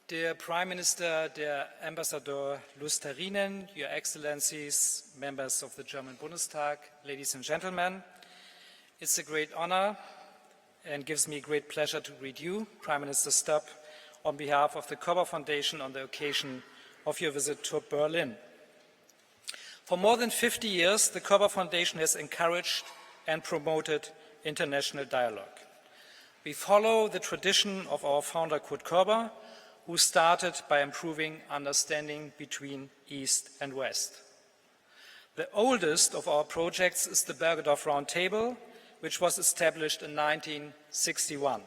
Dear Prime Minister, dear Ambassador Lustarinen, Your Excellencies, members of the German Bundestag, ladies and gentlemen, it's a great honor and gives me great pleasure to greet you, Prime Minister Stubb, on behalf of the Körber Foundation on the occasion of your visit to Berlin. For more than 50 years, the Körber Foundation has encouraged and promoted international dialogue. We follow the tradition of our founder Kurt Körber, who started by improving understanding between East and West. The oldest of our projects is the Bergedorf Round Table, which was established in 1961.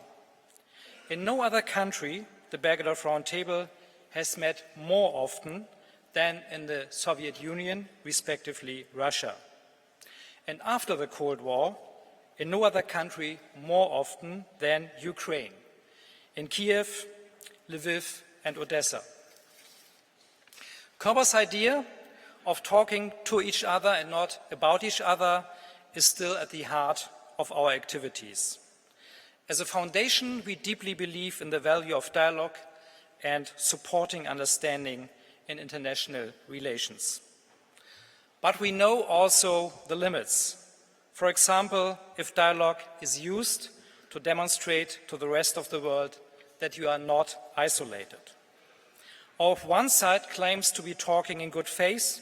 In no other country, the Bergedorf Round Table has met more often than in the Soviet Union, respectively Russia. And after the Cold War, in no other country more often than Ukraine, in Kiev, Lviv and Odessa. Körber's idea of talking to each other and not about each other is still at the heart of our activities. As a foundation, we deeply believe in the value of dialogue and supporting understanding in international relations. But we know also the limits. For example, if dialogue is used to demonstrate to the rest of the world that you are not isolated. Or if one side claims to be talking in good faith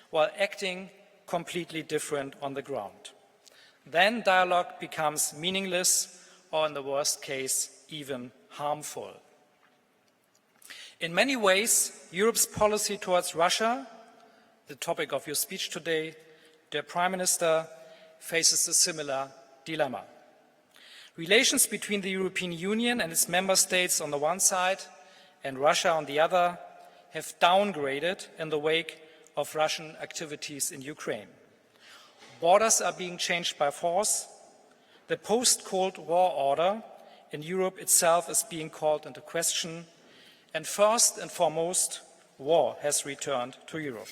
while acting completely different on the ground, then dialogue becomes meaningless or, in the worst case, even harmful. In many ways, Europe's policy towards Russia, the topic of your speech today, dear Prime Minister, faces a similar dilemma. Relations between the European Union and its member states on the one side and Russia on the other have downgraded in the wake of Russian activities in Ukraine. Borders are being changed by force. The post-Cold War order in Europe itself is being called into question. And first and foremost, war has returned to Europe.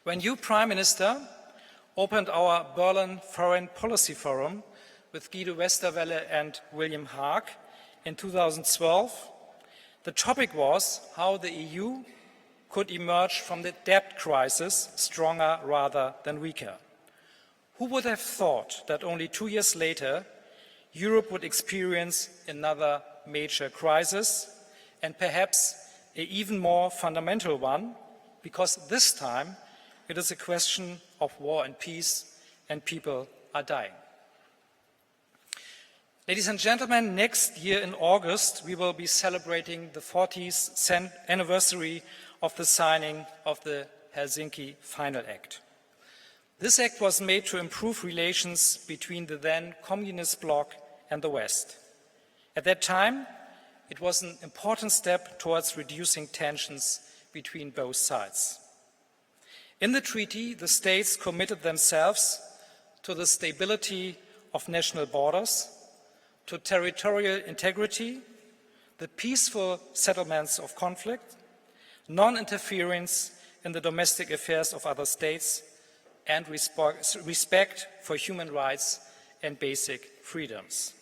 When you, Prime Minister, opened our Berlin Foreign Policy Forum with Guido Westerwelle and William Hague in 2012, the topic was how the EU could emerge from the debt crisis stronger rather than weaker. Who would have thought that only 2 years later, Europe would experience another major crisis, and perhaps an even more fundamental one, because this time it is a question of war and peace, and people are dying. Ladies and gentlemen, next year in August, we will be celebrating the 40th anniversary of the signing of the Helsinki Final Act. This act was made to improve relations between the then communist bloc and the West. At that time, it was an important step towards reducing tensions between both sides. In the treaty, the states committed themselves to the stability of national borders, to territorial integrity, the peaceful settlements of conflict, non-interference in the domestic affairs of other states, and respect for human rights and basic freedoms.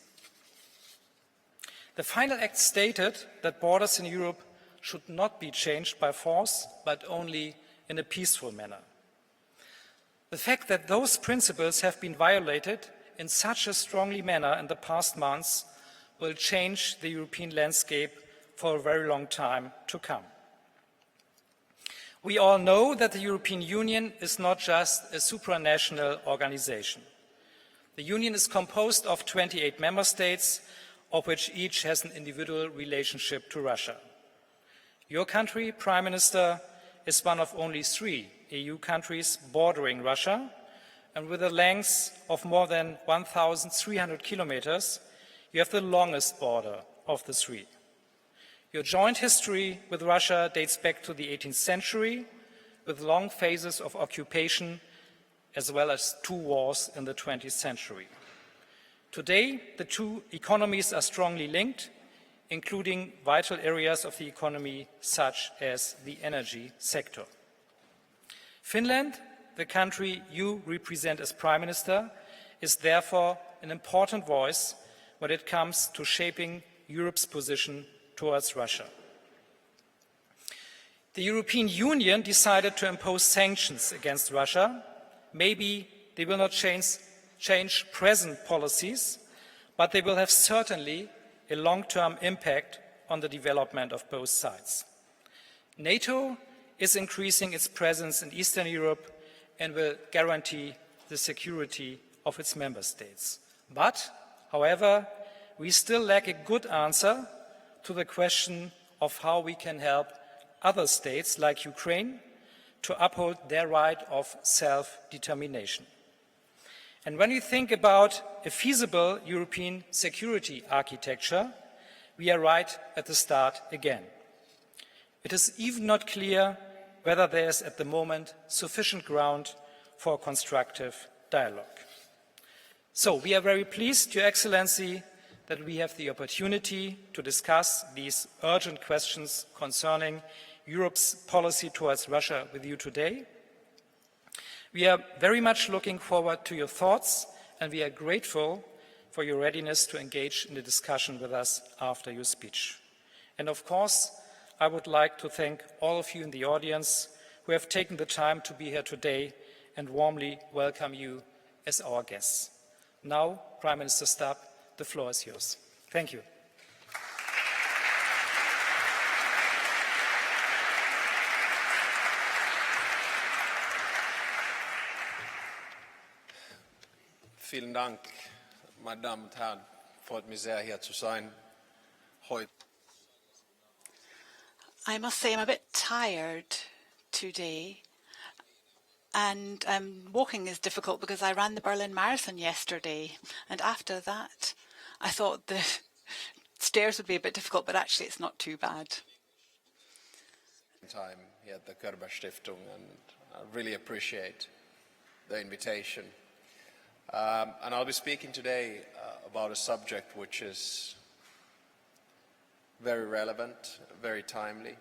The Final Act stated that borders in Europe should not be changed by force, but only in a peaceful manner. The fact that those principles have been violated in such a strongly manner in the past months will change the European landscape for a very long time to come. We all know that the European Union is not just a supranational organization. The Union is composed of 28 member states, of which each has an individual relationship to Russia. Your country, Prime Minister, is one of only 3 EU countries bordering Russia, and with a length of more than 1,300 kilometers, you have the longest border of the 3. Your joint history with Russia dates back to the 18th century, with long phases of occupation, as well as 2 wars in the 20th century. Today, the 2 economies are strongly linked, including vital areas of the economy, such as the energy sector. Finland, the country you represent as Prime Minister, is therefore an important voice when it comes to shaping Europe's position towards Russia. The European Union decided to impose sanctions against Russia. Maybe they will not change present policies, but they will have certainly a long-term impact on the development of both sides. NATO is increasing its presence in Eastern Europe and will guarantee the security of its member states. But, however, we still lack a good answer to the question of how we can help other states like Ukraine to uphold their right of self-determination. And when we think about a feasible European security architecture, we are right at the start again. It is even not clear whether there is at the moment sufficient ground for constructive dialogue. So we are very pleased, Your Excellency, that we have the opportunity to discuss these urgent questions concerning Europe's policy towards Russia with you today. We are very much looking forward to your thoughts, and we are grateful for your readiness to engage in the discussion with us after your speech. And of course, I would like to thank all of you in the audience who have taken the time to be here today and warmly welcome you as our guests. Now, Prime Minister Stubb, the floor is yours. Thank you. Vielen Dank, meine Damen und Herren. Freut mich sehr, hier zu sein heute. I must say I'm a bit tired today, and walking is difficult because I ran the Berlin Marathon yesterday, and after that I thought the stairs would be a bit difficult, but actually it's not too bad. Time here at the Körber-Stiftung, and I really appreciate the invitation. And I'll be speaking today about a subject which is very relevant, very timely,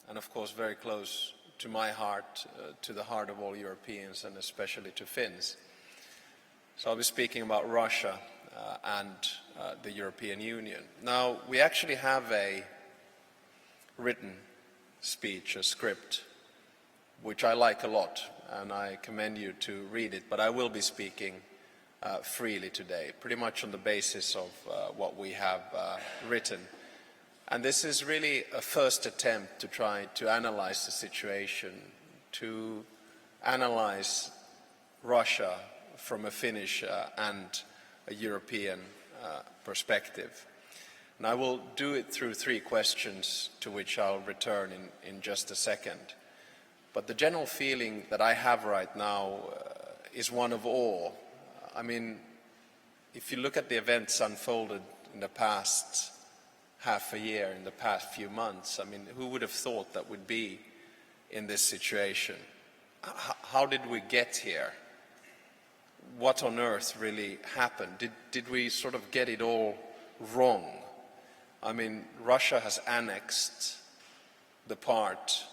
and of course very close to my heart, to the heart of all Europeans, and especially to Finns. So I'll be speaking about Russia and the European Union. Now, we actually have a written speech, a script, which I like a lot, and I commend you to read it, but I will be speaking freely today, pretty much on the basis of what we have written. And this is really a first attempt to try to analyze the situation, to analyze Russia from a Finnish and a European perspective. And I will do it through three questions to which I'll return in just a second. But the general feeling that I have right now is one of awe. I mean, if you look at the events unfolded in the past half a year, in the past few months, I mean, who would have thought that we'd be in this situation? How did we get here? What on earth really happened? Did we sort of get it all wrong? I mean, Russia has annexed the part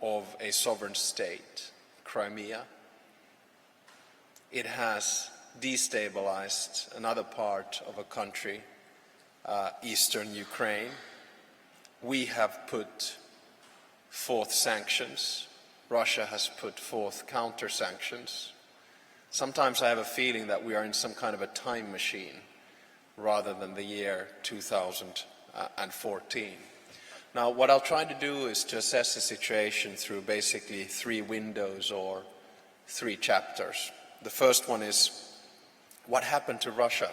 of a sovereign state, Crimea. It has destabilized another part of a country, eastern Ukraine. We have put forth sanctions. Russia has put forth counter-sanctions. Sometimes I have a feeling that we are in some kind of a time machine rather than the year 2014. Now, what I'll try to do is to assess the situation through basically three windows or three chapters. The first one is, what happened to Russia?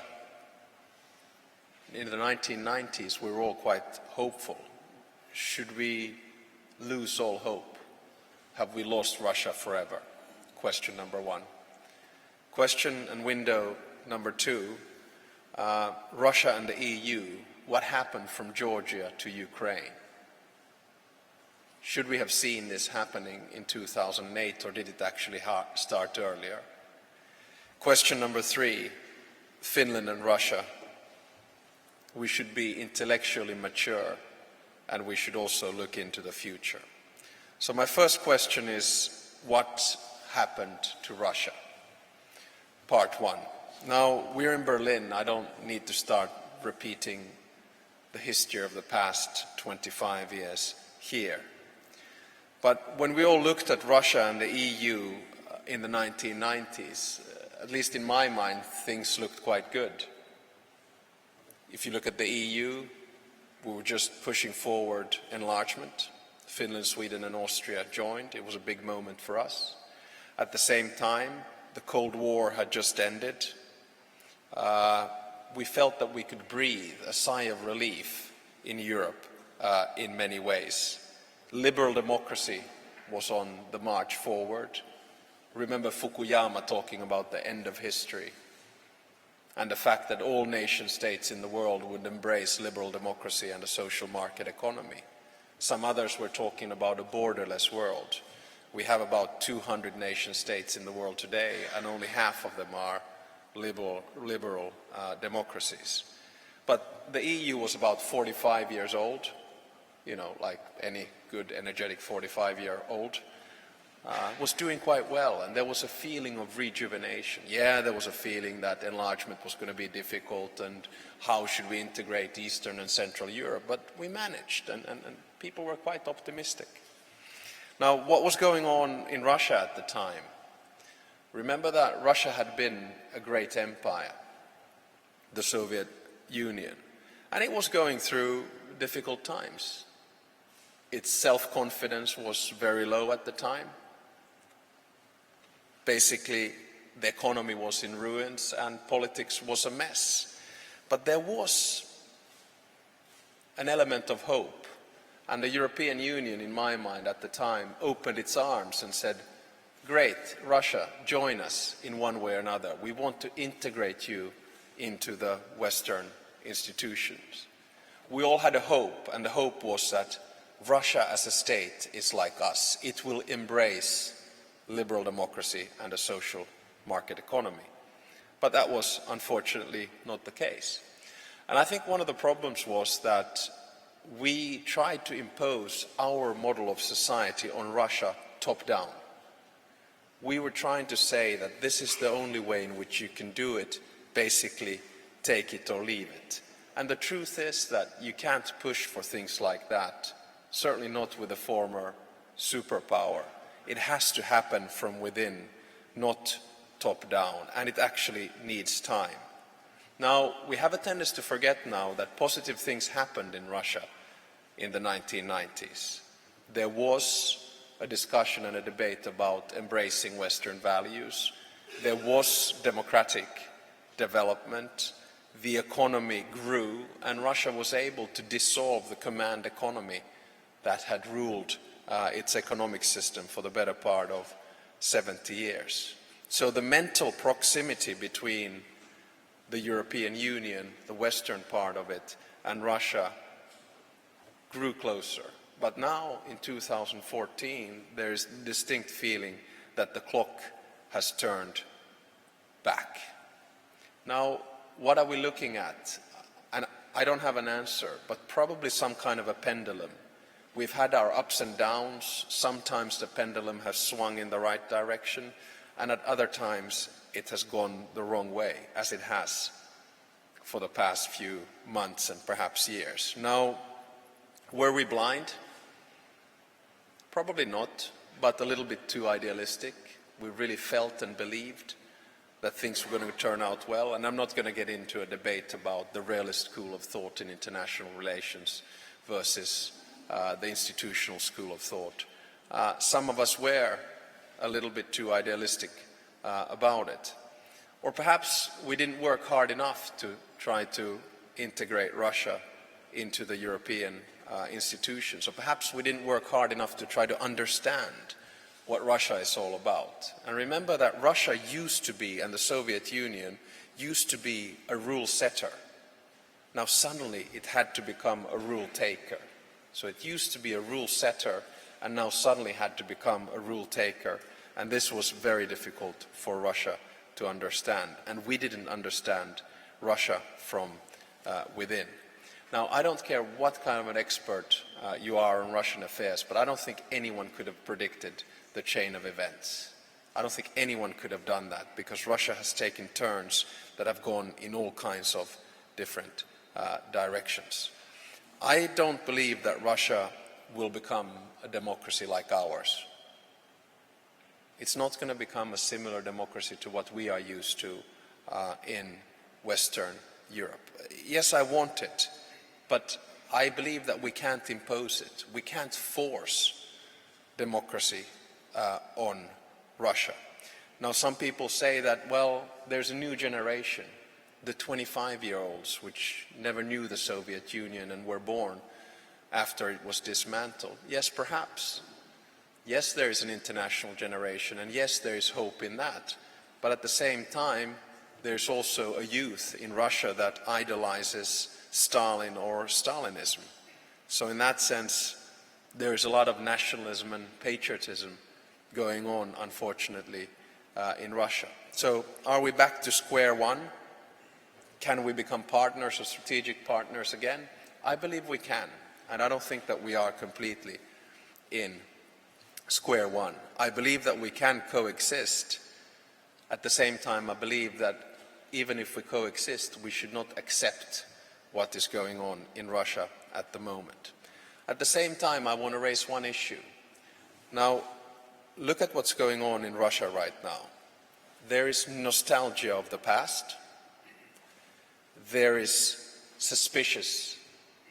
In the 1990s, we were all quite hopeful. Should we lose all hope? Have we lost Russia forever? Question number one. Question and window number two, Russia and the EU, what happened from Georgia to Ukraine? Should we have seen this happening in 2008, or did it actually start earlier? Question number three, Finland and Russia. We should be intellectually mature, and we should also look into the future. So my first question is, what happened to Russia? Part one. Now, we're in Berlin. I don't need to start repeating the history of the past 25 years here. But when we all looked at Russia and the EU in the 1990s, at least in my mind, things looked quite good. If you look at the EU, we were just pushing forward enlargement. Finland, Sweden and Austria joined. It was a big moment for us. At the same time, the Cold War had just ended. We felt that we could breathe a sigh of relief in Europe in many ways. Liberal democracy was on the march forward. Remember Fukuyama talking about the end of history and the fact that all nation states in the world would embrace liberal democracy and a social market economy. Some others were talking about a borderless world. We have about 200 nation states in the world today, and only half of them are liberal democracies. But the EU was about 45 years old, you know, like any good, energetic 45-year-old, was doing quite well, and there was a feeling of rejuvenation. Yeah, there was a feeling that enlargement was going to be difficult, and how should we integrate Eastern and Central Europe, but we managed, and people were quite optimistic. Now, what was going on in Russia at the time? Remember that Russia had been a great empire, the Soviet Union, and it was going through difficult times. Its self-confidence was very low at the time. Basically, the economy was in ruins and politics was a mess. But there was an element of hope, and the European Union, in my mind at the time, opened its arms and said, great, Russia, join us in one way or another. We want to integrate you into the Western institutions. We all had a hope, and the hope was that Russia as a state is like us. It will embrace liberal democracy and a social market economy. But that was unfortunately not the case. And I think one of the problems was that we tried to impose our model of society on Russia top-down. We were trying to say that this is the only way in which you can do it, basically take it or leave it. And the truth is that you can't push for things like that, certainly not with a former superpower. It has to happen from within, not top-down, and it actually needs time. Now, we have a tendency to forget now that positive things happened in Russia in the 1990s. There was a discussion and a debate about embracing Western values. There was democratic development. The economy grew, and Russia was able to dissolve the command economy that had ruled its economic system for the better part of 70 years. So the mental proximity between the European Union, the Western part of it, and Russia grew closer. But now, in 2014, there is a distinct feeling that the clock has turned back. Now, what are we looking at? And I don't have an answer, but probably some kind of a pendulum. We've had our ups and downs. Sometimes the pendulum has swung in the right direction, and at other times it has gone the wrong way, as it has for the past few months and perhaps years. Now, were we blind? Probably not, but a little bit too idealistic. We really felt and believed that things were going to turn out well, and I'm not going to get into a debate about the realist school of thought in international relations versus the institutional school of thought. Some of us were a little bit too idealistic about it. Or perhaps we didn't work hard enough to try to integrate Russia into the European institutions. Or perhaps we didn't work hard enough to try to understand what Russia is all about. And remember that Russia used to be, and the Soviet Union used to be, a rule setter. Now suddenly it had to become a rule taker. So it used to be a rule setter, and now suddenly had to become a rule taker. And this was very difficult for Russia to understand. And we didn't understand Russia from within. Now, I don't care what kind of an expert you are on Russian affairs, but I don't think anyone could have predicted the chain of events. I don't think anyone could have done that, because Russia has taken turns that have gone in all kinds of different directions. I don't believe that Russia will become a democracy like ours. It's not going to become a similar democracy to what we are used to in Western Europe. Yes, I want it, but I believe that we can't impose it. We can't force democracy on Russia. Now, some people say that, well, there's a new generation, the 25-year-olds, which never knew the Soviet Union and were born after it was dismantled. Yes, perhaps. Yes, there is an international generation, and yes, there is hope in that. But at the same time, there's also a youth in Russia that idolizes Stalin or Stalinism. So in that sense, there is a lot of nationalism and patriotism going on, unfortunately, in Russia. So are we back to square one? Can we become partners or strategic partners again? I believe we can, and I don't think that we are completely in square one. I believe that we can coexist. At the same time, I believe that even if we coexist, we should not accept what is going on in Russia at the moment. At the same time, I want to raise one issue. Now, look at what's going on in Russia right now. There is nostalgia of the past. There is suspicious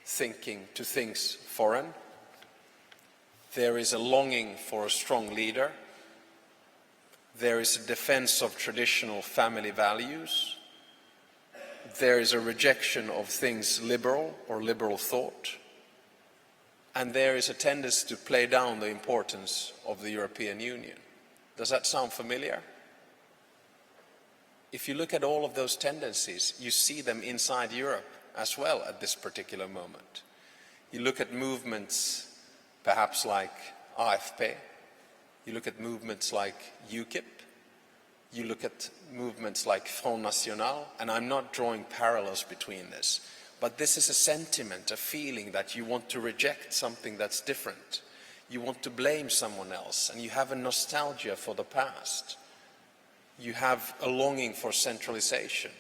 thinking to things foreign. There is a longing for a strong leader. There is a defense of traditional family values. There is a rejection of things liberal or liberal thought. And there is a tendency to play down the importance of the European Union. Does that sound familiar? If you look at all of those tendencies, you see them inside Europe as well at this particular moment. You look at movements perhaps like AfP, you look at movements like UKIP, you look at movements like Front National, and I'm not drawing parallels between this, but this is a sentiment, a feeling that you want to reject something that's different. You want to blame someone else, and you have a nostalgia for the past. You have a longing for centralization.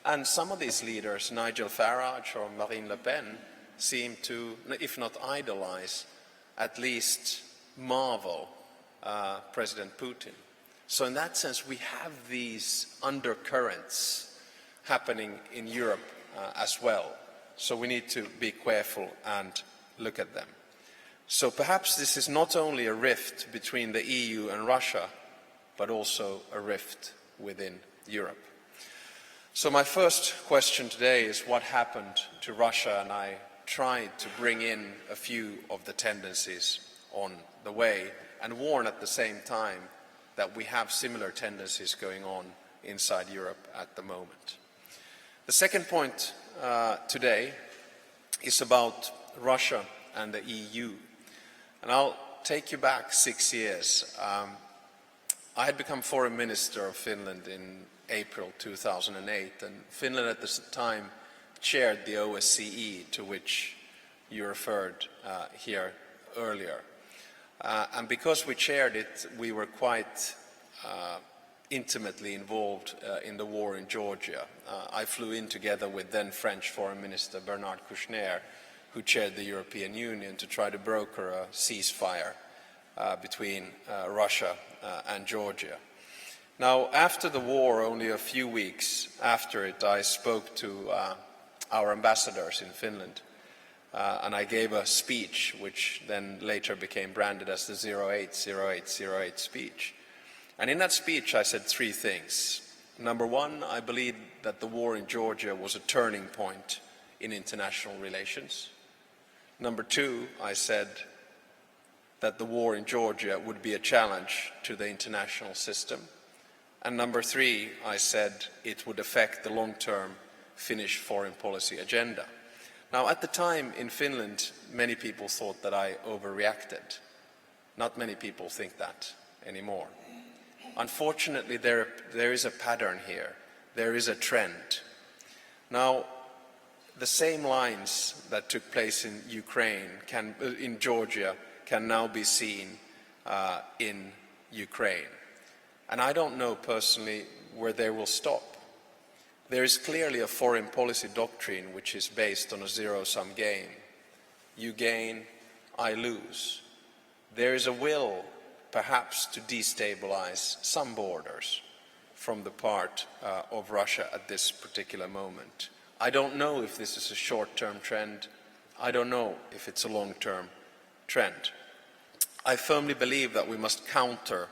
And some of these leaders, Nigel Farage or Marine Le Pen, seem to, if not idolize, at least marvel President Putin. So in that sense, we have these undercurrents happening in Europe as well. So we need to be careful and look at them. So perhaps this is not only a rift between the EU and Russia, but also a rift within Europe. So my first question today is what happened to Russia, and I tried to bring in a few of the tendencies on the way and warn at the same time that we have similar tendencies going on inside Europe at the moment. The second point today is about Russia and the EU. And I'll take you back 6 years. I had become foreign minister of Finland in April 2008, and Finland at the time chaired the OSCE, to which you referred here earlier. And because we chaired it, we were quite intimately involved in the war in Georgia. I flew in together with then French Foreign Minister Bernard Kouchner, who chaired the European Union, to try to broker a ceasefire between Russia and Georgia. Now, after the war, only a few weeks after it, I spoke to our ambassadors in Finland, and I gave a speech which then later became branded as the 080808 speech. And in that speech I said three things. Number one, I believe that the war in Georgia was a turning point in international relations. Number two, I said that the war in Georgia would be a challenge to the international system. And number three, I said it would affect the long-term Finnish foreign policy agenda. Now, at the time in Finland, many people thought that I overreacted. Not many people think that anymore. Unfortunately, there is a pattern here. There is a trend. Now, the same lines that took place in Ukraine, in Georgia, can now be seen in Ukraine. And I don't know personally where they will stop. There is clearly a foreign policy doctrine which is based on a zero-sum game. You gain, I lose. There is a will, perhaps, to destabilize some borders from the part of Russia at this particular moment. I don't know if this is a short-term trend. I don't know if it's a long-term trend. I firmly believe that we must counter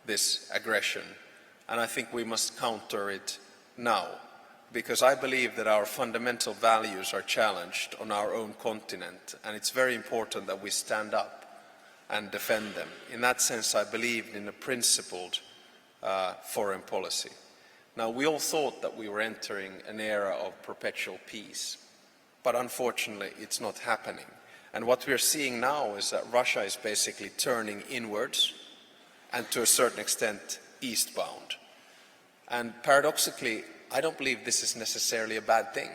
this aggression, and I think we must counter it now, because I believe that our fundamental values are challenged on our own continent, and it's very important that we stand up and defend them. In that sense, I believe in a principled foreign policy. Now, we all thought that we were entering an era of perpetual peace, but unfortunately, it's not happening. And what we're seeing now is that Russia is basically turning inwards and to a certain extent eastbound. And paradoxically, I don't believe this is necessarily a bad thing.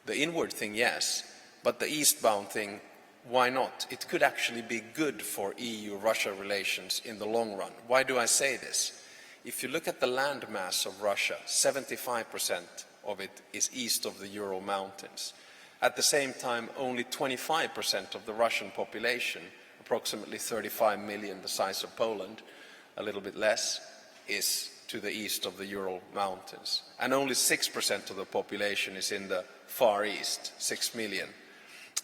The inward thing, yes, but the eastbound thing, why not? It could actually be good for EU-Russia relations in the long run. Why do I say this? If you look at the landmass of Russia, 75% of it is east of the Ural Mountains. At the same time, only 25% of the Russian population, approximately 35 million, the size of Poland, a little bit less, is to the east of the Ural Mountains. And only 6% of the population is in the Far East, 6 million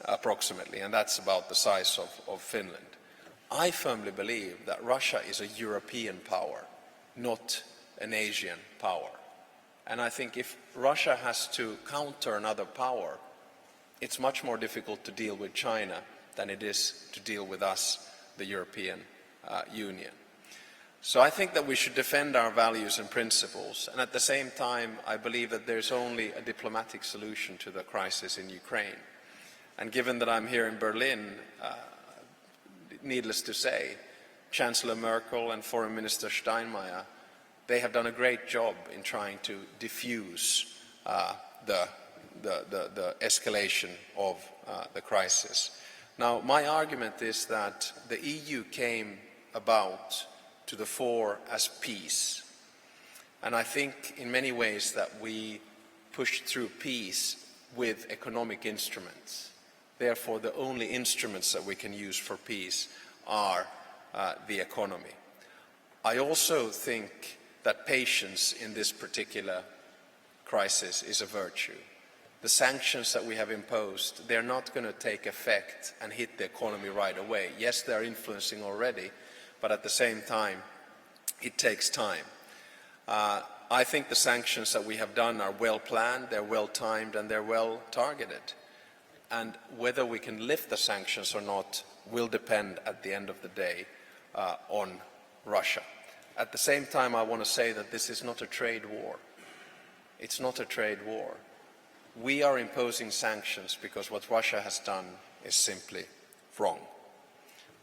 approximately, and that's about the size of Finland. I firmly believe that Russia is a European power, not an Asian power. And I think if Russia has to counter another power, it's much more difficult to deal with China than it is to deal with us, the European Union. So I think that we should defend our values and principles, and at the same time, I believe that there's only a diplomatic solution to the crisis in Ukraine. And given that I'm here in Berlin, needless to say, Chancellor Merkel and Foreign Minister Steinmeier, they have done a great job in trying to diffuse the escalation of the crisis. Now, my argument is that the EU came about to the fore as peace. And I think in many ways that we pushed through peace with economic instruments. Therefore, the only instruments that we can use for peace are the economy. I also think that patience in this particular crisis is a virtue. The sanctions that we have imposed, they're not going to take effect and hit the economy right away. Yes, they're influencing already, but at the same time, it takes time. I think the sanctions that we have done are well planned, they're well timed, and they're well targeted. And whether we can lift the sanctions or not will depend at the end of the day on Russia. At the same time, I want to say that this is not a trade war. It's not a trade war. We are imposing sanctions because what Russia has done is simply wrong.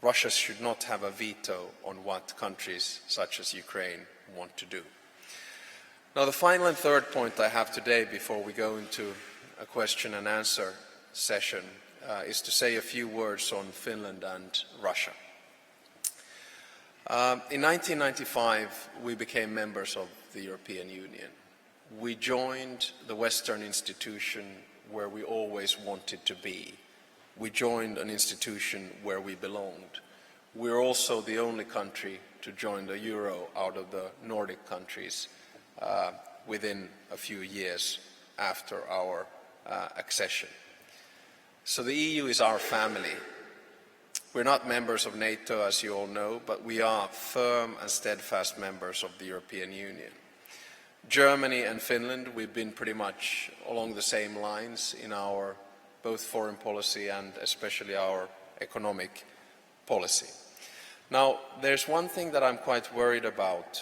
Russia should not have a veto on what countries such as Ukraine want to do. Now, the final and third point I have today before we go into a question and answer session is to say a few words on Finland and Russia. In 1995, we became members of the European Union. We joined the Western institution where we always wanted to be. We joined an institution where we belonged. We're also the only country to join the euro out of the Nordic countries within a few years after our accession. So the EU is our family. We're not members of NATO, as you all know, but we are firm and steadfast members of the European Union. Germany and Finland, we've been pretty much along the same lines in our both foreign policy and especially our economic policy. Now, there's one thing that I'm quite worried about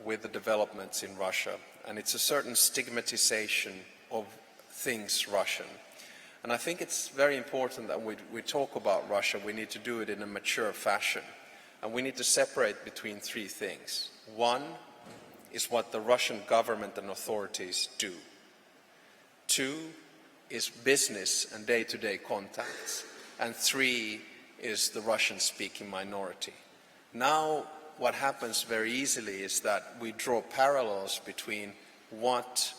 with the developments in Russia, and it's a certain stigmatization of things Russian. And I think it's very important that when we talk about Russia, we need to do it in a mature fashion. And we need to separate between three things. One is what the Russian government and authorities do. Two is business and day-to-day contacts. And three is the Russian-speaking minority. Now, what happens very easily is that we draw parallels between what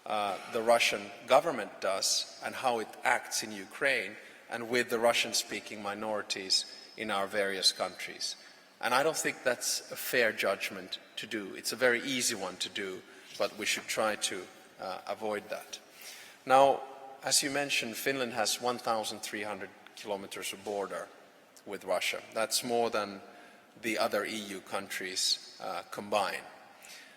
the Russian government does and how it acts in Ukraine and with the Russian-speaking minorities in our various countries. And I don't think that's a fair judgment to do. It's a very easy one to do, but we should try to avoid that. Now, as you mentioned, Finland has 1,300 kilometers of border with Russia. That's more than the other EU countries combined.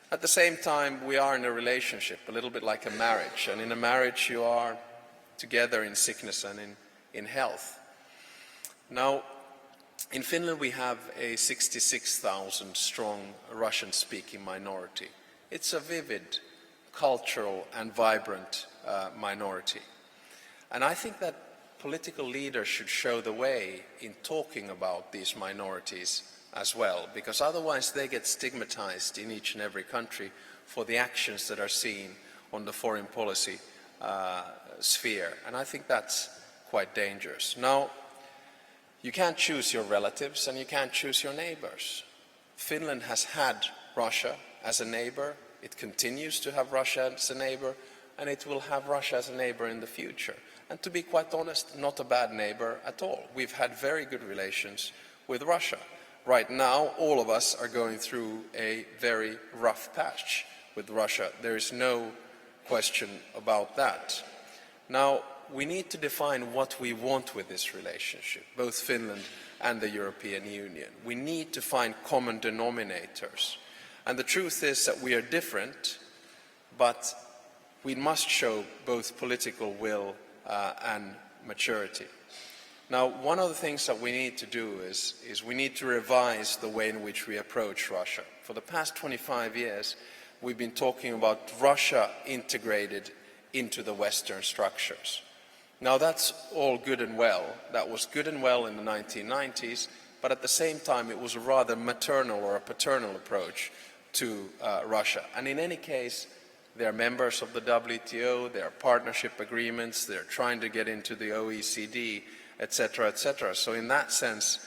At the same time, we are in a relationship, a little bit like a marriage. And in a marriage, you are together in sickness and in health. Now, in Finland, we have a 66,000 strong Russian-speaking minority. It's a vivid, cultural and vibrant minority. And I think that political leaders should show the way in talking about these minorities as well, because otherwise they get stigmatized in each and every country for the actions that are seen on the foreign policy sphere. And I think that's quite dangerous. Now, you can't choose your relatives and you can't choose your neighbors. Finland has had Russia as a neighbor, it continues to have Russia as a neighbor, and it will have Russia as a neighbor in the future. And to be quite honest, not a bad neighbor at all. We've had very good relations with Russia. Right now, all of us are going through a very rough patch with Russia. There is no question about that. Now, we need to define what we want with this relationship, both Finland and the European Union. We need to find common denominators. And the truth is that we are different, but we must show both political will and maturity. Now, one of the things that we need to do is we need to revise the way in which we approach Russia. For the past 25 years, we've been talking about Russia integrated into the Western structures. Now, that's all good and well. That was good and well in the 1990s, but at the same time, it was a rather maternal or a paternal approach to Russia. And in any case, they're members of the WTO, there are partnership agreements, they're trying to get into the OECD, etc., etc. So in that sense,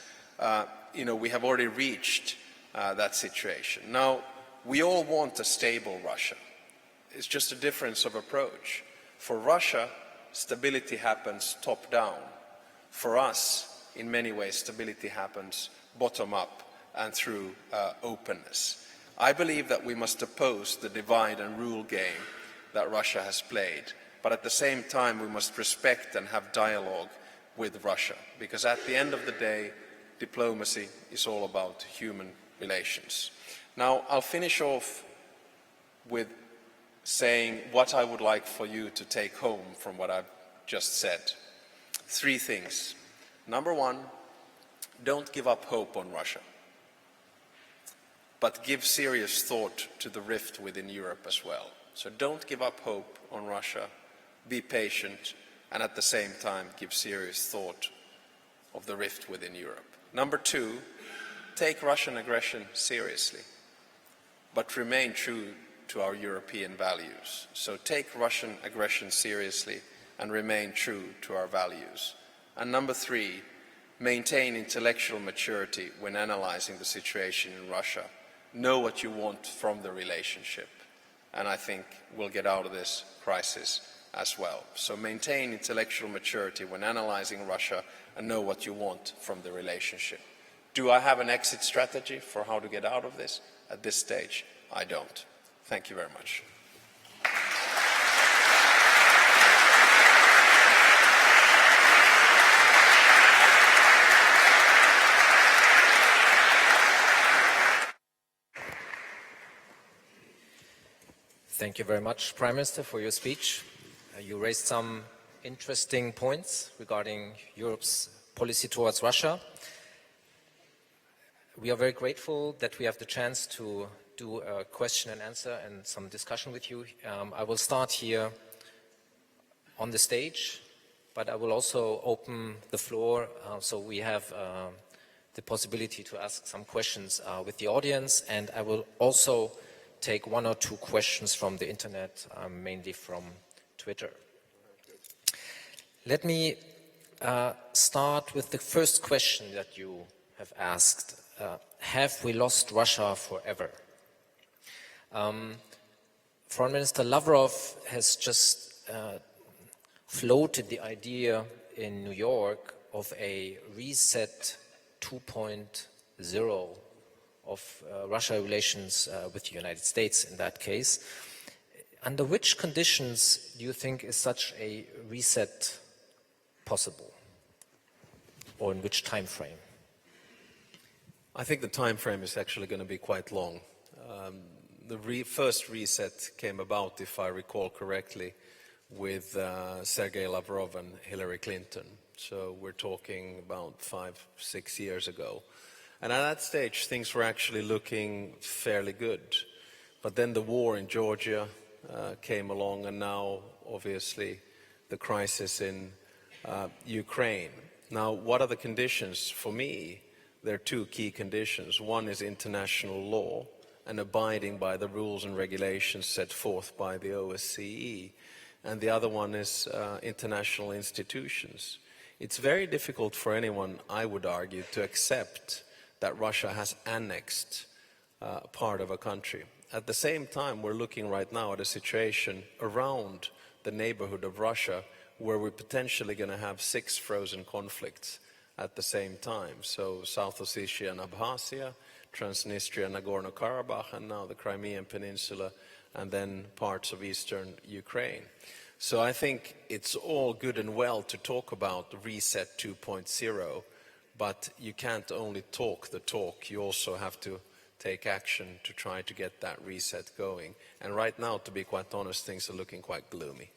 we have already reached that situation. Now, we all want a stable Russia. It's just a difference of approach. For Russia, stability happens top-down. For us, in many ways, stability happens bottom-up and through openness. I believe that we must oppose the divide and rule game that Russia has played, but at the same time we must respect and have dialogue with Russia, because at the end of the day, diplomacy is all about human relations. Now, I'll finish off with saying what I would like for you to take home from what I've just said. 3 things. Number 1, don't give up hope on Russia, but give serious thought to the rift within Europe as well. So don't give up hope on Russia, be patient, and at the same time give serious thought of the rift within Europe. Number 2, take Russian aggression seriously, but remain true to our European values. So take Russian aggression seriously and remain true to our values. And number 3, maintain intellectual maturity when analyzing the situation in Russia. Know what you want from the relationship, and I think we'll get out of this crisis as well. So maintain intellectual maturity when analyzing Russia and know what you want from the relationship. Do I have an exit strategy for how to get out of this? At this stage, I don't. Thank you very much. Thank you very much, Prime Minister, for your speech. You raised some interesting points regarding Europe's policy towards Russia. We are very grateful that we have the chance to do a question and answer and some discussion with you. I will start here on the stage, but I will also open the floor so we have the possibility to ask some questions with the audience, and I will also take 1 or 2 questions from the internet, mainly from Twitter. Let me start with the first question that you have asked. Have we lost Russia forever? Foreign Minister Lavrov has just floated the idea in New York of a reset 2.0 of Russia relations with the United States in that case. Under which conditions do you think is such a reset possible? Or in which time frame? I think the time frame is actually going to be quite long. The first reset came about, if I recall correctly, with Sergei Lavrov and Hillary Clinton. So we're talking about 5-6 years ago. And at that stage, things were actually looking fairly good. But then the war in Georgia came along, and now, obviously, the crisis in Ukraine. Now, what are the conditions? For me, there are two key conditions. One is international law and abiding by the rules and regulations set forth by the OSCE. And the other one is international institutions. It's very difficult for anyone, I would argue, to accept that Russia has annexed part of a country. At the same time, we're looking right now at a situation around the neighborhood of Russia where we're potentially going to have 6 frozen conflicts at the same time. So South Ossetia and Abkhazia, Transnistria and Nagorno-Karabakh, and now the Crimean Peninsula, and then parts of eastern Ukraine. So I think it's all good and well to talk about Reset 2.0, but you can't only talk the talk, you also have to take action to try to get that reset going. And right now, to be quite honest, things are looking quite gloomy.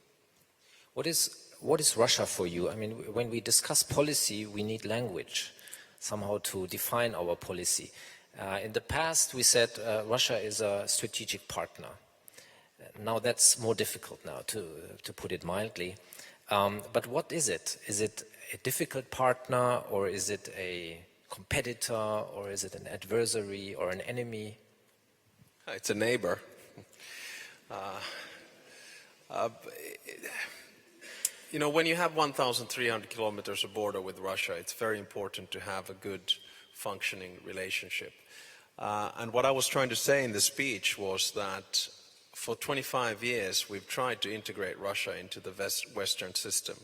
What is Russia for you? I mean, when we discuss policy, we need language somehow to define our policy. In the past, we said Russia is a strategic partner. Now that's more difficult now, to put it mildly. But what is it? Is it a difficult partner, or is it a competitor, or is it an adversary or an enemy? It's a neighbor. You know, when you have 1,300 kilometers of border with Russia, it's very important to have a good functioning relationship. And what I was trying to say in the speech was that for 25 years, we've tried to integrate Russia into the Western system,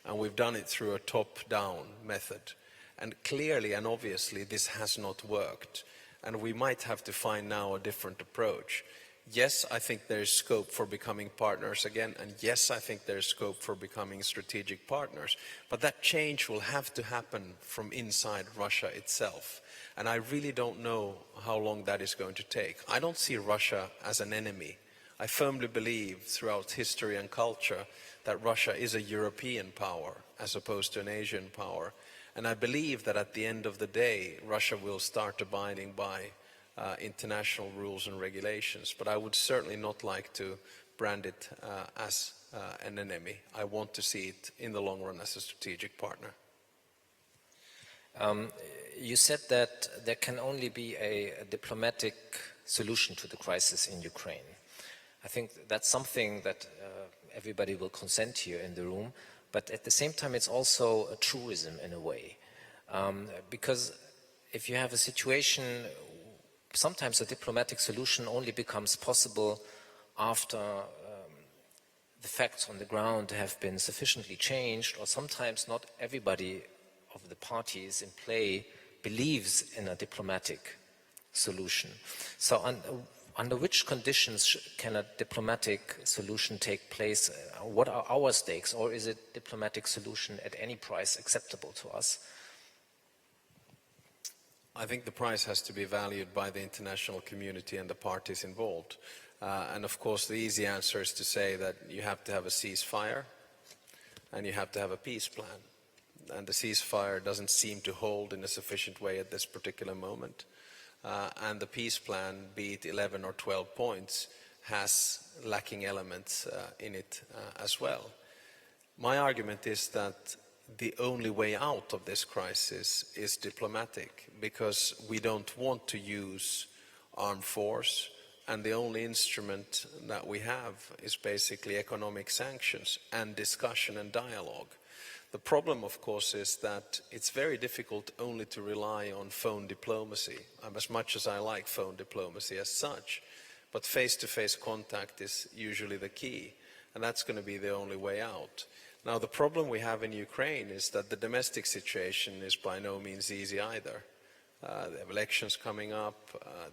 and we've done it through a top-down method. And clearly and obviously, this has not worked, and we might have to find now a different approach. Yes, I think there is scope for becoming partners again, and yes, I think there is scope for becoming strategic partners, but that change will have to happen from inside Russia itself. And I really don't know how long that is going to take. I don't see Russia as an enemy. I firmly believe throughout history and culture that Russia is a European power as opposed to an Asian power. And I believe that at the end of the day, Russia will start abiding by international rules and regulations. But I would certainly not like to brand it as an enemy. I want to see it in the long run as a strategic partner. You said that there can only be a diplomatic solution to the crisis in Ukraine. I think that's something that everybody will consent here in the room. But at the same time, it's also a truism in a way. Because if you have a situation, sometimes a diplomatic solution only becomes possible after the facts on the ground have been sufficiently changed, or sometimes not everybody of the parties in play believes in a diplomatic solution. So under which conditions can a diplomatic solution take place? What are our stakes, or is a diplomatic solution at any price acceptable to us? I think the price has to be valued by the international community and the parties involved. And of course, the easy answer is to say that you have to have a ceasefire and you have to have a peace plan. And the ceasefire doesn't seem to hold in a sufficient way at this particular moment. And the peace plan, be it 11 or 12 points, has lacking elements in it as well. My argument is that the only way out of this crisis is diplomatic, because we don't want to use armed force, and the only instrument that we have is basically economic sanctions and discussion and dialogue. The problem, of course, is that it's very difficult only to rely on phone diplomacy, as much as I like phone diplomacy as such. but face-to-face contact is usually the key, and that's going to be the only way out. Now, the problem we have in Ukraine is that the domestic situation is by no means easy either. They have elections coming up,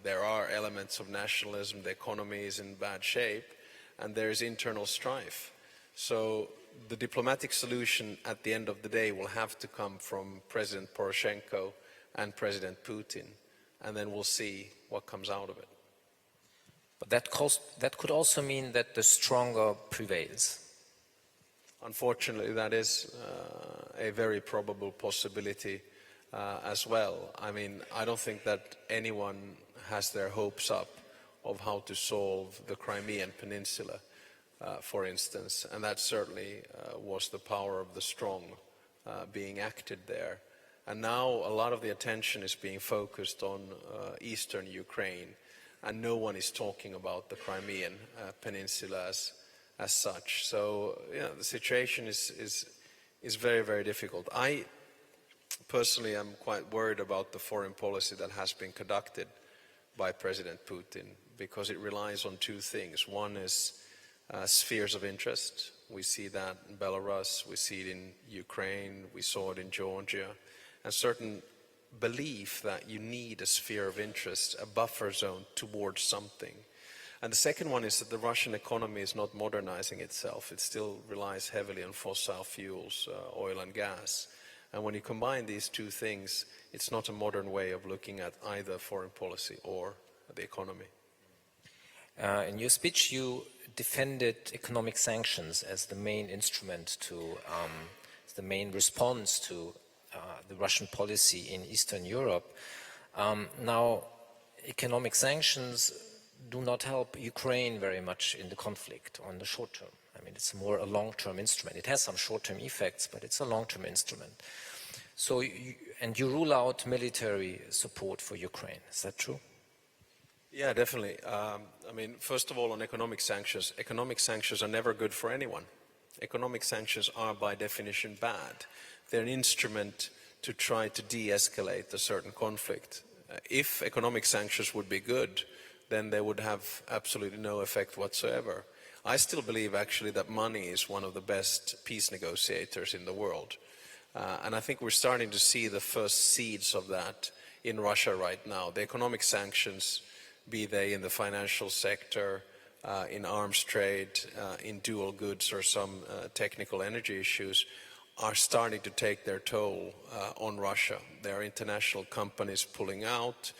there are elements of nationalism, the economy is in bad shape, and there is internal strife. So the diplomatic solution at the end of the day will have to come from President Poroshenko and President Putin, and then we'll see what comes out of it. But that could also mean that the stronger prevails. Unfortunately, that is a very probable possibility as well. I mean, I don't think that anyone has their hopes up of how to solve the Crimean Peninsula, for instance, and that certainly was the power of the strong being acted there. And now a lot of the attention is being focused on eastern Ukraine, and no one is talking about the Crimean Peninsula as such. So the situation is very, very difficult. I personally am quite worried about the foreign policy that has been conducted by President Putin, because it relies on two things. One is spheres of interest. We see that in Belarus, we see it in Ukraine, we saw it in Georgia, and certain belief that you need a sphere of interest, a buffer zone towards something. And the second one is that the Russian economy is not modernizing itself. It still relies heavily on fossil fuels, oil and gas. And when you combine these two things, it's not a modern way of looking at either foreign policy or the economy. In your speech, you defended economic sanctions as the main instrument the main response to the Russian policy in Eastern Europe. Now, economic sanctions do not help Ukraine very much in the conflict on the short term. I mean, it's more a long-term instrument. It has some short-term effects, but it's a long-term instrument. So, you rule out military support for Ukraine. Is that true? Yeah, definitely. I mean, first of all, on economic sanctions are never good for anyone. Economic sanctions are by definition bad. They're an instrument to try to de-escalate a certain conflict. If economic sanctions would be good, then they would have absolutely no effect whatsoever. I still believe actually that money is one of the best peace negotiators in the world. And I think we're starting to see the first seeds of that in Russia right now. The economic sanctions, be they in the financial sector, in arms trade, in dual goods or some technical energy issues, are starting to take their toll on Russia. There are international companies pulling out,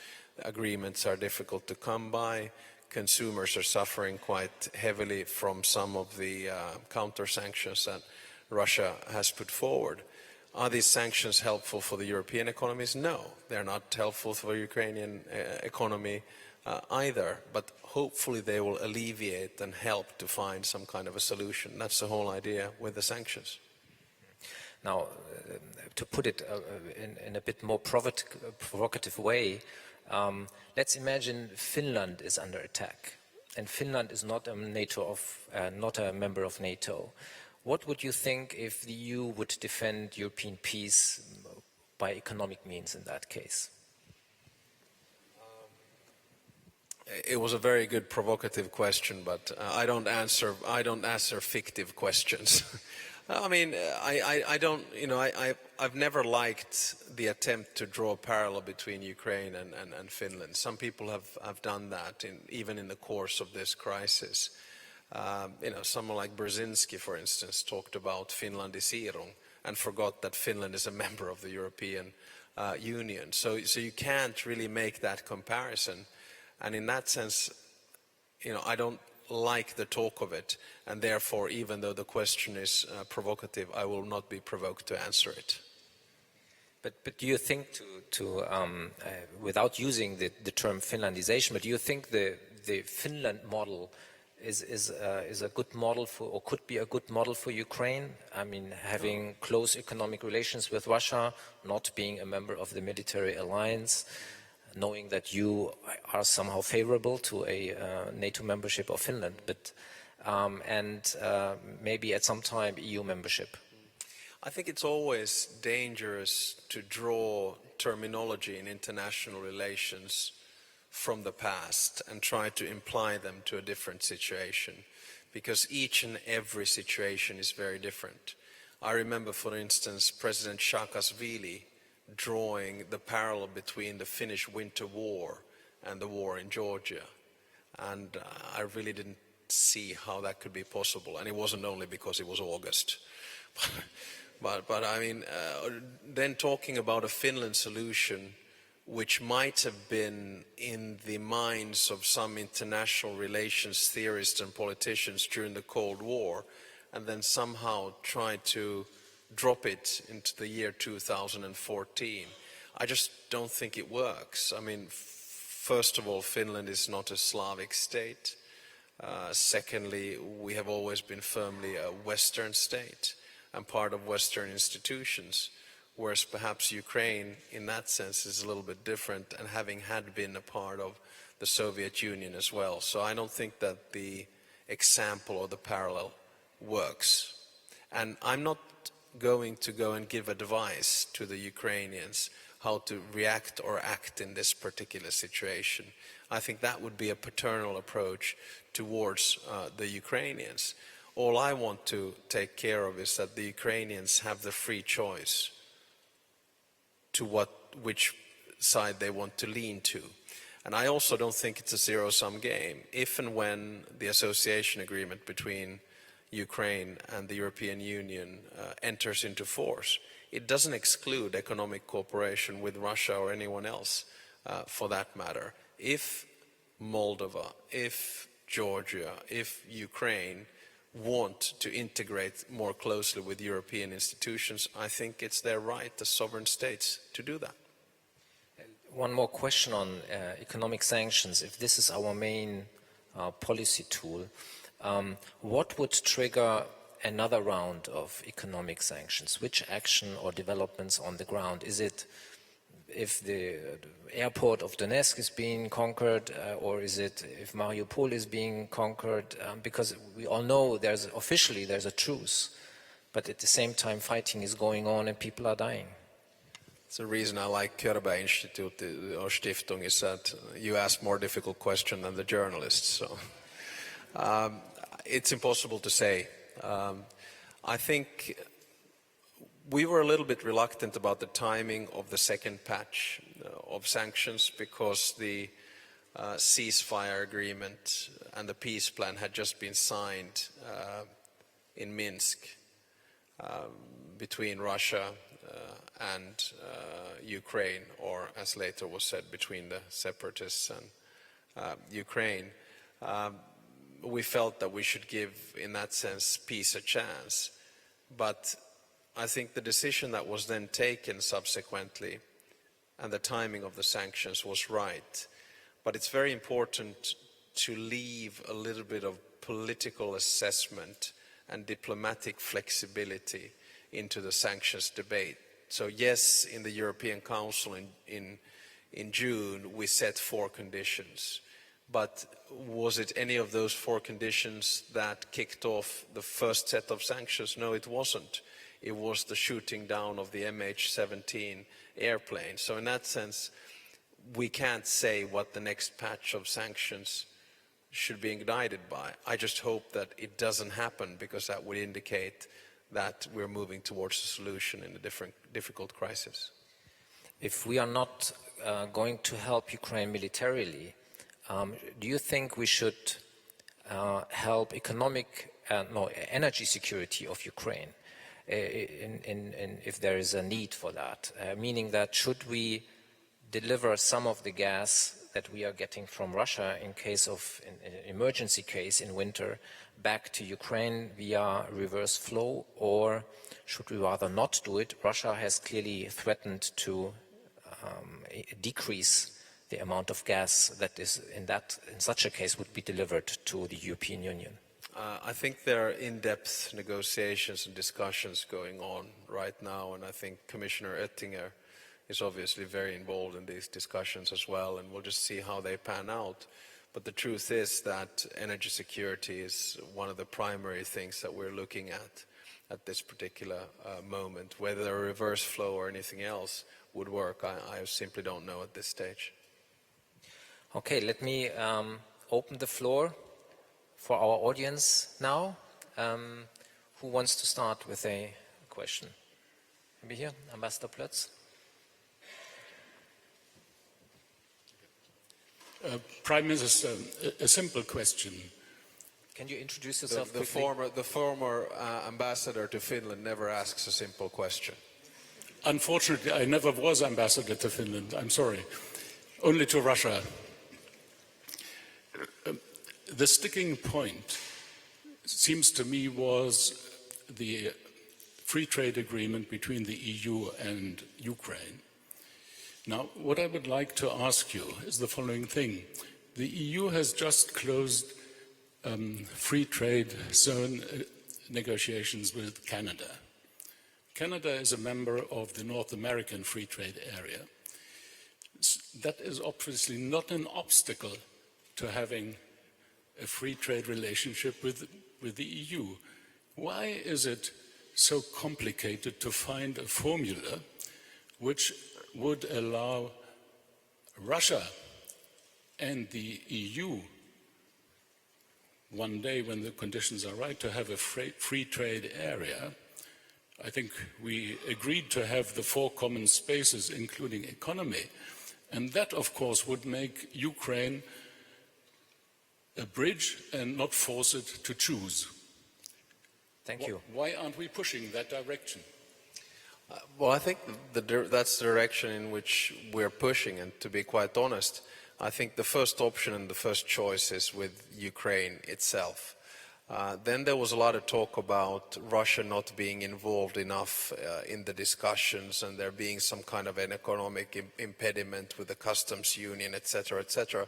agreements are difficult to come by, consumers are suffering quite heavily from some of the counter-sanctions that Russia has put forward. Are these sanctions helpful for the European economies? No, they're not helpful for the Ukrainian economy either, but hopefully they will alleviate and help to find some kind of a solution. That's the whole idea with the sanctions. Now, to put it in a bit more provocative way, let's imagine Finland is under attack, and Finland is not a member of NATO. What would you think if the EU would defend European peace by economic means in that case? It was a very good provocative question, but I don't answer fictive questions. I mean, I've never liked the attempt to draw a parallel between Ukraine and Finland. Some people have done that even in the course of this crisis. Someone like Brzezinski, for instance, talked about Finlandisering and forgot that Finland is a member of the European Union. So you can't really make that comparison. And in that sense, I don't like the talk of it, and therefore, even though the question is provocative, I will not be provoked to answer it. But do you think, without using the term Finlandization, but do you think the Finland model is a good model for, or could be a good model for Ukraine? I mean, having close economic relations with Russia, not being a member of the military alliance, knowing that you are somehow favorable to a NATO membership of Finland, but and maybe at some time EU membership. I think it's always dangerous to draw terminology in international relations from the past and try to imply them to a different situation, because each and every situation is very different. I remember, for instance, President Saakashvili drawing the parallel between the Finnish Winter War and the war in Georgia. And I really didn't see how that could be possible. And it wasn't only because it was August. but I mean, then talking about a Finland solution, which might have been in the minds of some international relations theorists and politicians during the Cold War, and then somehow try to drop it into the year 2014. I just don't think it works. I mean, first of all, Finland is not a Slavic state. Secondly, we have always been firmly a Western state and part of Western institutions, whereas perhaps Ukraine in that sense is a little bit different, and having had been a part of the Soviet Union as well. So I don't think that the example or the parallel works. And I'm not going to go and give advice to the Ukrainians how to react or act in this particular situation. I think that would be a paternal approach towards the Ukrainians. All I want to take care of is that the Ukrainians have the free choice to which side they want to lean to. And I also don't think it's a zero-sum game. If and when the association agreement between Ukraine and the European Union enters into force, it doesn't exclude economic cooperation with Russia or anyone else for that matter. If Moldova, if Georgia, if Ukraine want to integrate more closely with European institutions, I think it's their right as sovereign states to do that. One more question on economic sanctions. If this is our main policy tool, what would trigger another round of economic sanctions? Which action or developments on the ground? Is it if the airport of Donetsk is being conquered, or is it if Mariupol is being conquered? Because we all know officially there's a truce, but at the same time fighting is going on and people are dying. It's the reason I like Körber-Stiftung is that you ask more difficult questions than the journalists. So it's impossible to say. I think we were a little bit reluctant about the timing of the second patch of sanctions because the ceasefire agreement and the peace plan had just been signed in Minsk between Russia and Ukraine, or as later was said, between the separatists and Ukraine. We felt that we should give, in that sense, peace a chance. But I think the decision that was then taken subsequently and the timing of the sanctions was right. But it's very important to leave a little bit of political assessment and diplomatic flexibility into the sanctions debate. So yes, in the European Council in June, we set 4 conditions. But was it any of those 4 conditions that kicked off the first set of sanctions? No, it wasn't. It was the shooting down of the MH17 airplane. So in that sense, we can't say what the next patch of sanctions should be ignited by. I just hope that it doesn't happen, because that would indicate that we're moving towards a solution in a difficult crisis. If we are not going to help Ukraine militarily, do you think we should help energy security of Ukraine, if there is a need for that? Meaning that should we deliver some of the gas that we are getting from Russia in case of an emergency case in winter back to Ukraine via reverse flow, or should we rather not do it? Russia has clearly threatened to decrease the amount of gas that is in such a case would be delivered to the European Union. I think there are in-depth negotiations and discussions going on right now, and I think Commissioner Oettinger is obviously very involved in these discussions as well, and we'll just see how they pan out. But the truth is that energy security is one of the primary things that we're looking at this particular moment. Whether a reverse flow or anything else would work, I simply don't know at this stage. Okay, let me open the floor for our audience now. Who wants to start with a question? Maybe here, Ambassador Plötz. Prime Minister, a simple question. Can you introduce yourself The quickly? former ambassador to Finland never asks a simple question. Unfortunately, I never was ambassador to Finland, I'm sorry. Only to Russia. The sticking point seems to me was the free trade agreement between the EU and Ukraine. Now, what I would like to ask you is the following thing. The EU has just closed free trade zone negotiations with Canada. Canada is a member of the North American Free Trade Area. That is obviously not an obstacle to having a free trade relationship with the EU. Why is it so complicated to find a formula which would allow Russia and the EU one day, when the conditions are right, to have a free trade area? I think we agreed to have the 4 common spaces, including economy, and that, of course, would make Ukraine a bridge and not force it to choose. Thank you. Why aren't we pushing that direction? Well, I think that's the direction in which we're pushing, and to be quite honest, I think the first option and the first choice is with Ukraine itself. Then there was a lot of talk about Russia not being involved enough in the discussions, and there being some kind of an economic impediment with the customs union, etc., etc.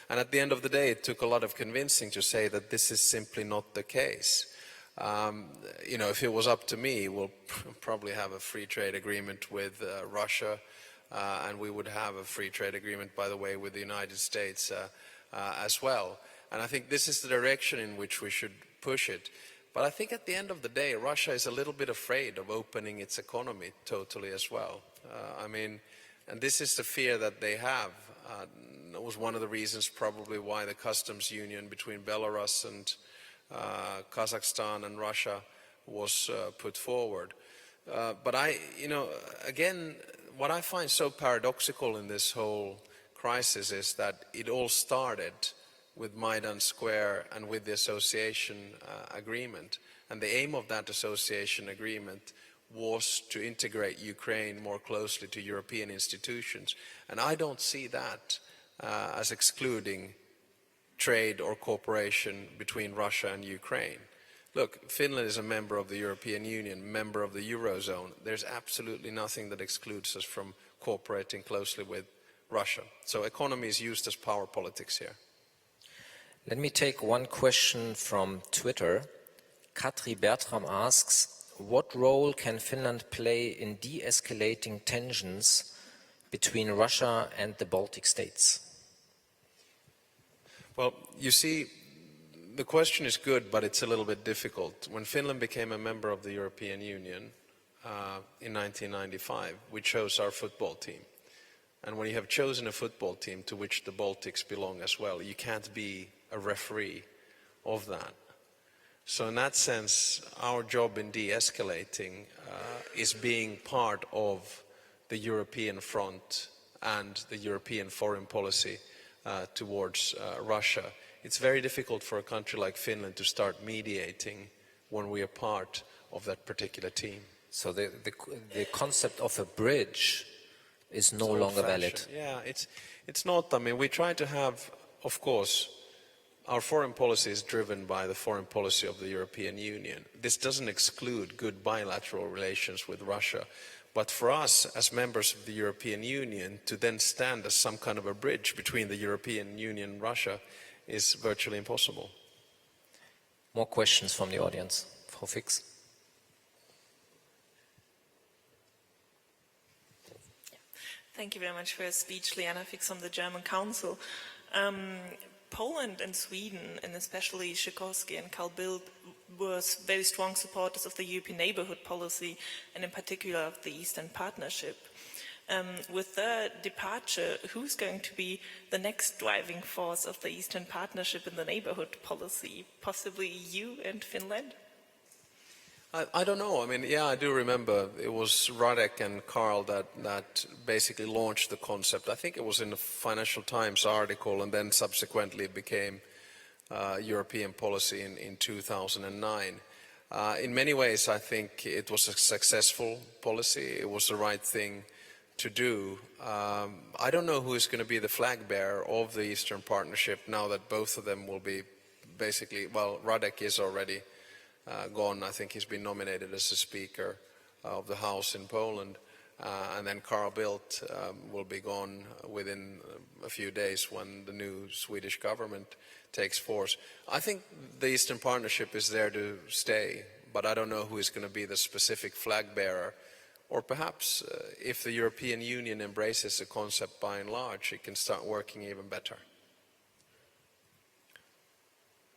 And at the end of the day, it took a lot of convincing to say that this is simply not the case. You know, if it was up to me, we'll probably have a free trade agreement with Russia, and we would have a free trade agreement, by the way, with the United States as well. And I think this is the direction in which we should push it. But I think at the end of the day, Russia is a little bit afraid of opening its economy totally as well. I mean, and this is the fear that they have. That was one of the reasons probably why the customs union between Belarus and Kazakhstan and Russia was put forward. But again, what I find so paradoxical in this whole crisis is that it all started with Maidan Square and with the association agreement. And the aim of that association agreement was to integrate Ukraine more closely to European institutions. And I don't see that as excluding trade or cooperation between Russia and Ukraine. Look, Finland is a member of the European Union, member of the Eurozone. There's absolutely nothing that excludes us from cooperating closely with Russia. So economy is used as power politics here. Let me take one question from Twitter. Katri Bertram asks, what role can Finland play in de-escalating tensions between Russia and the Baltic states? Well, you see, the question is good, but it's a little bit difficult. When Finland became a member of the European Union in 1995, we chose our football team. And when you have chosen a football team to which the Baltics belong as well, you can't be a referee of that. So in that sense, our job in de-escalating is being part of the European front and the European foreign policy towards Russia. It's very difficult for a country like Finland to start mediating when we are part of that particular team. So the concept of a bridge is no longer valid. Yeah, it's not. I mean, we try to have, of course, our foreign policy is driven by the foreign policy of the European Union. This doesn't exclude good bilateral relations with Russia. But for us, as members of the European Union, to then stand as some kind of a bridge between the European Union and Russia is virtually impossible. More questions from the audience. Frau Fix. Thank you very much for your speech, Liana Fix from the German Council. Poland and Sweden, and especially Sikorski and Carl Bildt, were very strong supporters of the European neighborhood policy, and in particular of the Eastern Partnership. With their departure, who's going to be the next driving force of the Eastern Partnership in the neighborhood policy? Possibly EU and Finland? I don't know. I mean, yeah, I do remember it was Radek and Karl that basically launched the concept. I think it was in the Financial Times article, and then subsequently it became European policy in 2009. In many ways, I think it was a successful policy. It was the right thing to do. I don't know who is going to be the flag bearer of the Eastern Partnership now that both of them will be basically, well, Radek is already gone. I think he's been nominated as the Speaker of the House in Poland. And then Carl Bildt will be gone within a few days when the new Swedish government takes force. I think the Eastern Partnership is there to stay, but I don't know who is going to be the specific flag bearer. Or perhaps if the European Union embraces the concept by and large, it can start working even better.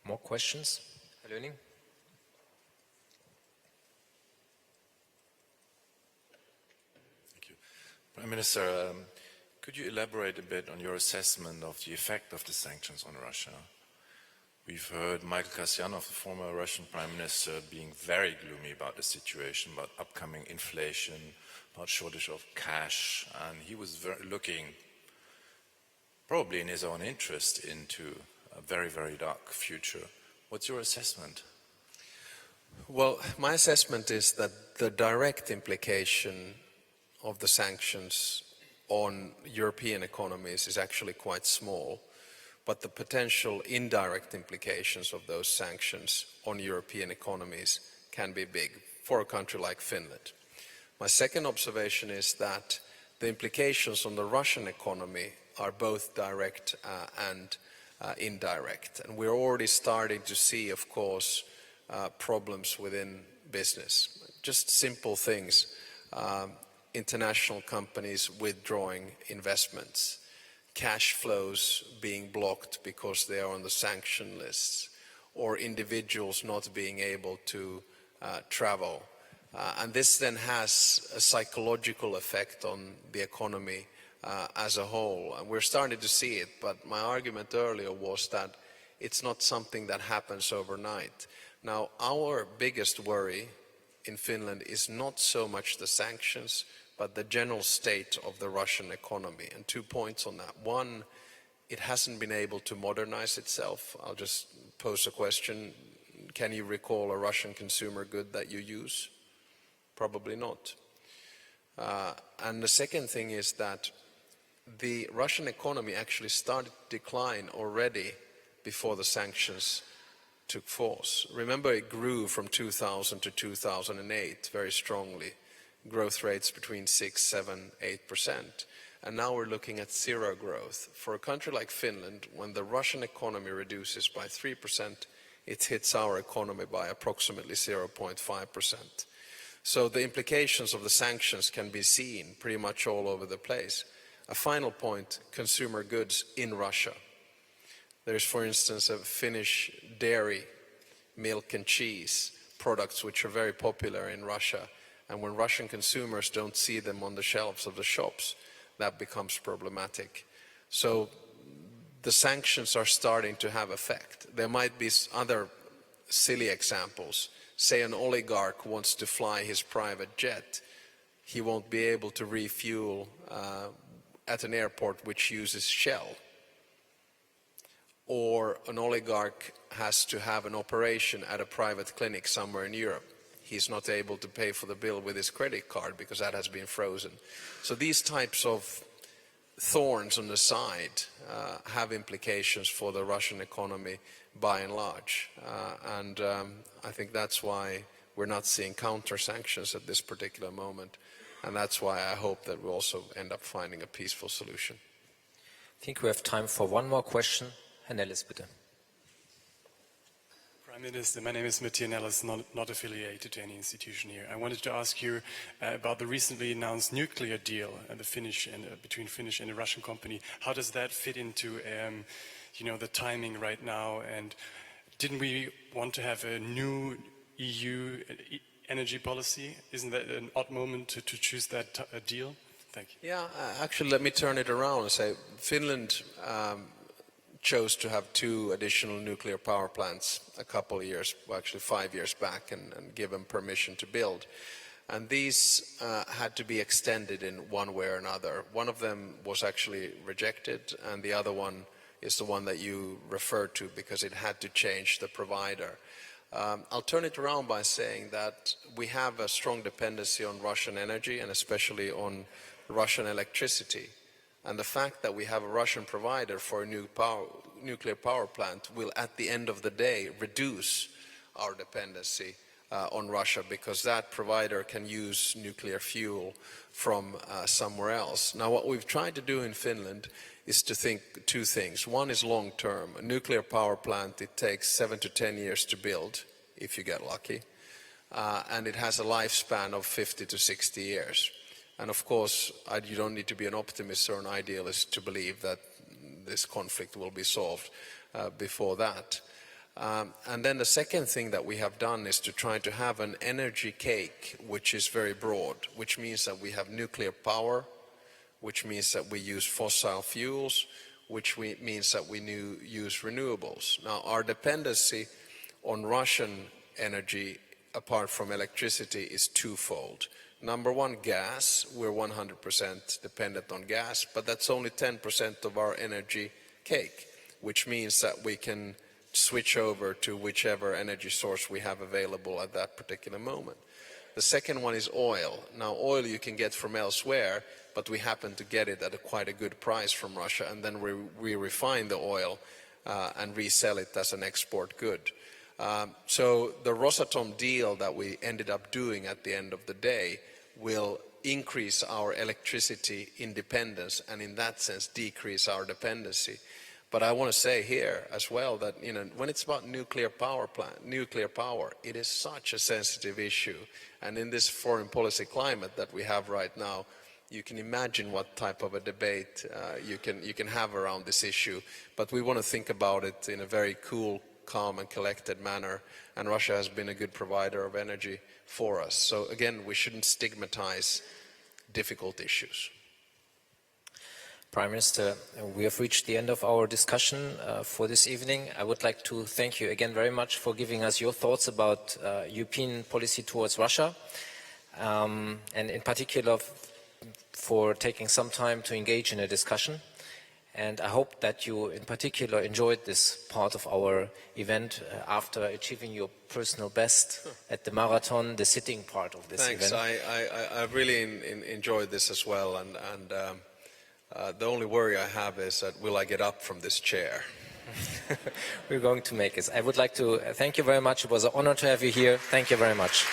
More questions? Herr Löning? Prime Minister, could you elaborate a bit on your assessment of the effect of the sanctions on Russia? We've heard Michael Kasyanov, the former Russian Prime Minister, being very gloomy about the situation, about upcoming inflation, about shortage of cash, and he was looking, probably in his own interest, into a very, very dark future. What's your assessment? Well, my assessment is that the direct implication of the sanctions on European economies is actually quite small, but the potential indirect implications of those sanctions on European economies can be big for a country like Finland. My second observation is that the implications on the Russian economy are both direct and indirect, and we're already starting to see, of course, problems within business. Just simple things. International companies withdrawing investments, cash flows being blocked because they are on the sanction lists, or individuals not being able to travel. And this then has a psychological effect on the economy as a whole. And we're starting to see it, but my argument earlier was that it's not something that happens overnight. Now, our biggest worry in Finland is not so much the sanctions, but the general state of the Russian economy. And 2 points on that. One, it hasn't been able to modernize itself. I'll just pose a question. Can you recall a Russian consumer good that you use? Probably not. And the second thing is that the Russian economy actually started to decline already before the sanctions took force. Remember, it grew from 2000 to 2008 very strongly. Growth rates between 6, 7, 8%. And now we're looking at zero growth. For a country like Finland, when the Russian economy reduces by 3%, it hits our economy by approximately 0.5%. So the implications of the sanctions can be seen pretty much all over the place. A final point, consumer goods in Russia. There's, for instance, a Finnish dairy, milk and cheese products which are very popular in Russia. And when Russian consumers don't see them on the shelves of the shops, that becomes problematic. So the sanctions are starting to have effect. There might be other silly examples. Say an oligarch wants to fly his private jet. He won't be able to refuel at an airport which uses Shell. Or an oligarch has to have an operation at a private clinic somewhere in Europe. He's not able to pay for the bill with his credit card because that has been frozen. So these types of thorns on the side have implications for the Russian economy by and large. I think that's why we're not seeing counter-sanctions at this particular moment. And that's why I hope that we'll also end up finding a peaceful solution. I think we have time for one more question. Herr Nellis, bitte. Prime Minister, my name is Matthias Nellis, not affiliated to any institution here. I wanted to ask you about the recently announced nuclear deal between Finnish and a Russian company. How does that fit into the timing right now? And didn't we want to have a new EU energy policy? Isn't that an odd moment to choose that deal? Thank you. Yeah, actually, let me turn it around and say Finland chose to have 2 additional nuclear power plants a couple of years, well, actually 5 years back, and give them permission to build. And these had to be extended in one way or another. One of them was actually rejected, and the other one is the one that you referred to because it had to change the provider. I'll turn it around by saying that we have a strong dependency on Russian energy and especially on Russian electricity. And the fact that we have a Russian provider for a nuclear power plant will at the end of the day reduce our dependency on Russia, because that provider can use nuclear fuel from somewhere else. Now, what we've tried to do in Finland is to think 2 things. One is long term. A nuclear power plant, it takes 7 to 10 years to build, if you get lucky. And it has a lifespan of 50 to 60 years. And of course, you don't need to be an optimist or an idealist to believe that this conflict will be solved before that. And then the second thing that we have done is to try to have an energy cake which is very broad, which means that we have nuclear power, which means that we use fossil fuels, which means that we use renewables. Now, our dependency on Russian energy, apart from electricity, is twofold. Number one, gas. We're 100% dependent on gas, but that's only 10% of our energy cake, which means that we can switch over to whichever energy source we have available at that particular moment. The second one is oil. Now, oil you can get from elsewhere, but we happen to get it at quite a good price from Russia, and then we refine the oil and resell it as an export good. So the Rosatom deal that we ended up doing at the end of the day will increase our electricity independence and in that sense decrease our dependency. But I want to say here as well that when it's about nuclear power, it is such a sensitive issue. And in this foreign policy climate that we have right now, you can imagine what type of a debate you can have around this issue. But we want to think about it in a very cool, calm and collected manner. And Russia has been a good provider of energy for us. So again, we shouldn't stigmatize difficult issues. Prime Minister, we have reached the end of our discussion for this evening. I would like to thank you again very much for giving us your thoughts about European policy towards Russia, and in particular for taking some time to engage in a discussion. And I hope that you in particular enjoyed this part of our event after achieving your personal best at the marathon, the sitting part of this event. Thanks. I really enjoyed this as well. And the only worry I have is that will I get up from this chair? We're going to make it. I would like to thank you very much. It was an honor to have you here. Thank you very much.